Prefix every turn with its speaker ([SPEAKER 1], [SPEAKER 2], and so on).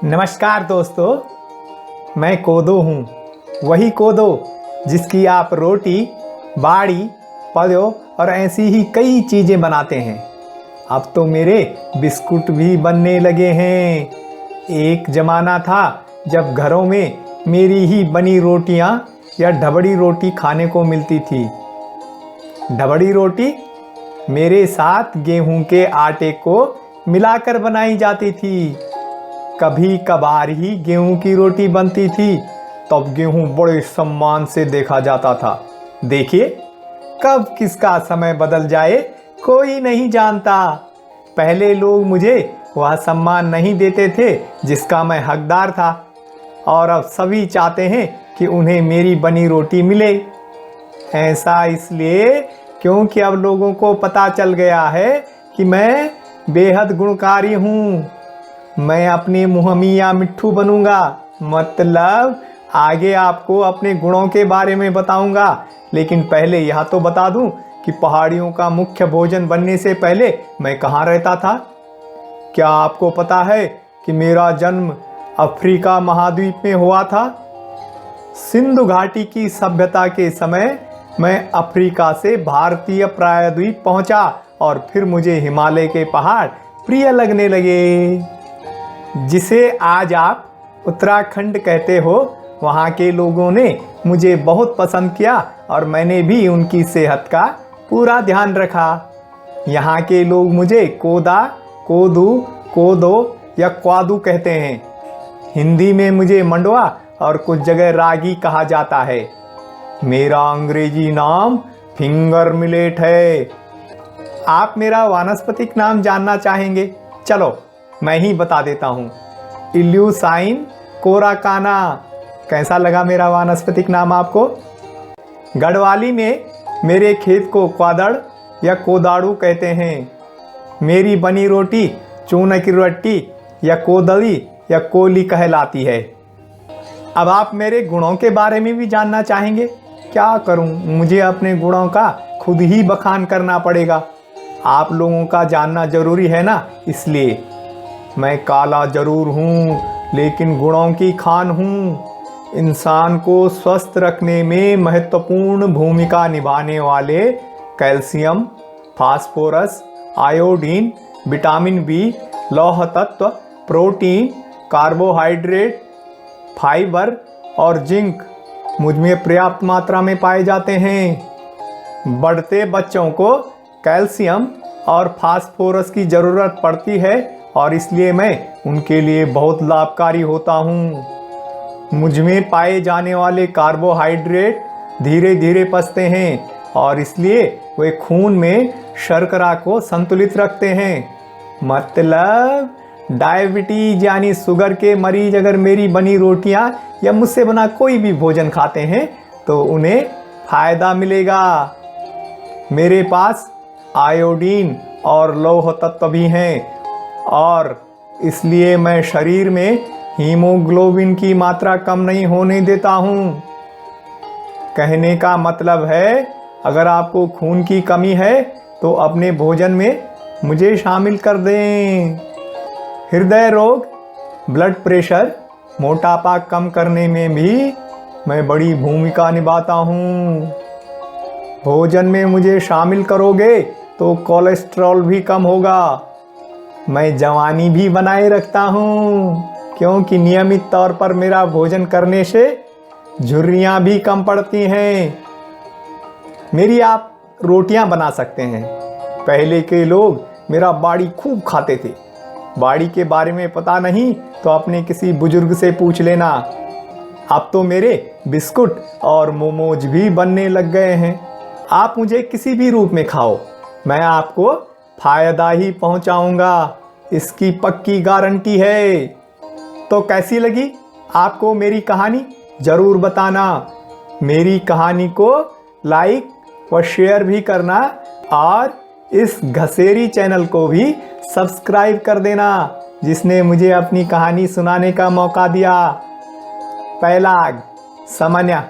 [SPEAKER 1] नमस्कार दोस्तों, मैं कोदो हूँ। वही कोदो जिसकी आप रोटी, बाड़ी, पदो और ऐसी ही कई चीज़ें बनाते हैं। अब तो मेरे बिस्कुट भी बनने लगे हैं। एक ज़माना था जब घरों में मेरी ही बनी रोटियाँ या ढबड़ी रोटी खाने को मिलती थी। ढबड़ी रोटी मेरे साथ गेहूं के आटे को मिलाकर बनाई जाती थी। कभी कभार ही गेहूं की रोटी बनती थी, तब गेहूं बड़े सम्मान से देखा जाता था। देखिए, कब किसका समय बदल जाए कोई नहीं जानता। पहले लोग मुझे वह सम्मान नहीं देते थे जिसका मैं हकदार था, और अब सभी चाहते हैं कि उन्हें मेरी बनी रोटी मिले। ऐसा इसलिए क्योंकि अब लोगों को पता चल गया है कि मैं बेहद गुणकारी हूँ। मैं अपने मुँह मियाँ मिट्ठू बनूंगा, मतलब आगे आपको अपने गुणों के बारे में बताऊंगा। लेकिन पहले यह तो बता दूं कि पहाड़ियों का मुख्य भोजन बनने से पहले मैं कहाँ रहता था। क्या आपको पता है कि मेरा जन्म अफ्रीका महाद्वीप में हुआ था? सिंधु घाटी की सभ्यता के समय मैं अफ्रीका से भारतीय प्रायद्वीप पहुंचा, और फिर मुझे हिमालय के पहाड़ प्रिय लगने लगे। जिसे आज आप उत्तराखंड कहते हो, वहाँ के लोगों ने मुझे बहुत पसंद किया और मैंने भी उनकी सेहत का पूरा ध्यान रखा। यहाँ के लोग मुझे कोदा, कोदू, कोदो या क्वादू कहते हैं। हिंदी में मुझे मंडवा और कुछ जगह रागी कहा जाता है। मेरा अंग्रेजी नाम फिंगर मिलेट है। आप मेरा वानस्पतिक नाम जानना चाहेंगे? चलो मैं ही बता देता हूँ। इल्यूसाइन कोराकाना। कैसा लगा मेरा वानस्पतिक नाम आपको? गढ़वाली में मेरे खेत को क्वादड़ या कोदाड़ू कहते हैं। मेरी बनी रोटी चूना की रोटी या कोदली या कोली कहलाती है। अब आप मेरे गुणों के बारे में भी जानना चाहेंगे? क्या करूं, मुझे अपने गुणों का खुद ही बखान करना पड़ेगा। आप लोगों का जानना जरूरी है ना, इसलिए। मैं काला जरूर हूँ, लेकिन गुणों की खान हूँ। इंसान को स्वस्थ रखने में महत्वपूर्ण भूमिका निभाने वाले calcium, phosphorus, iodine, vitamin B, लौह तत्व, प्रोटीन, कार्बोहाइड्रेट, फाइबर और जिंक मुझ में पर्याप्त मात्रा में पाए जाते हैं। बढ़ते बच्चों को कैल्शियम और फास्फोरस की ज़रूरत पड़ती है, और इसलिए मैं उनके लिए बहुत लाभकारी होता हूँ। मुझ में पाए जाने वाले कार्बोहाइड्रेट धीरे धीरे पचते हैं, और इसलिए वे खून में शर्करा को संतुलित रखते हैं। मतलब डायबिटीज यानी शुगर के मरीज अगर मेरी बनी रोटियां या मुझसे बना कोई भी भोजन खाते हैं तो उन्हें फायदा मिलेगा। मेरे पास आयोडीन और लौह तत्व भी हैं, और इसलिए मैं शरीर में हीमोग्लोबिन की मात्रा कम नहीं होने देता हूँ। कहने का मतलब है, अगर आपको खून की कमी है तो अपने भोजन में मुझे शामिल कर दें। हृदय रोग, ब्लड प्रेशर, मोटापा कम करने में भी मैं बड़ी भूमिका निभाता हूँ। भोजन में मुझे शामिल करोगे तो कोलेस्ट्रॉल भी कम होगा। मैं जवानी भी बनाए रखता हूँ, क्योंकि नियमित तौर पर मेरा भोजन करने से झुर्रियाँ भी कम पड़ती हैं। मेरी आप रोटियाँ बना सकते हैं। पहले के लोग मेरा बाड़ी खूब खाते थे। बाड़ी के बारे में पता नहीं तो अपने किसी बुजुर्ग से पूछ लेना। अब तो मेरे बिस्कुट और मोमोज भी बनने लग गए हैं। आप मुझे किसी भी रूप में खाओ, मैं आपको फायदा ही पहुंचाऊंगा, इसकी पक्की गारंटी है। तो कैसी लगी आपको मेरी कहानी? ज़रूर बताना। मेरी कहानी को लाइक व शेयर भी करना, और इस घसेरी चैनल को भी सब्सक्राइब कर देना, जिसने मुझे अपनी कहानी सुनाने का मौका दिया। पैलाग सामान्य।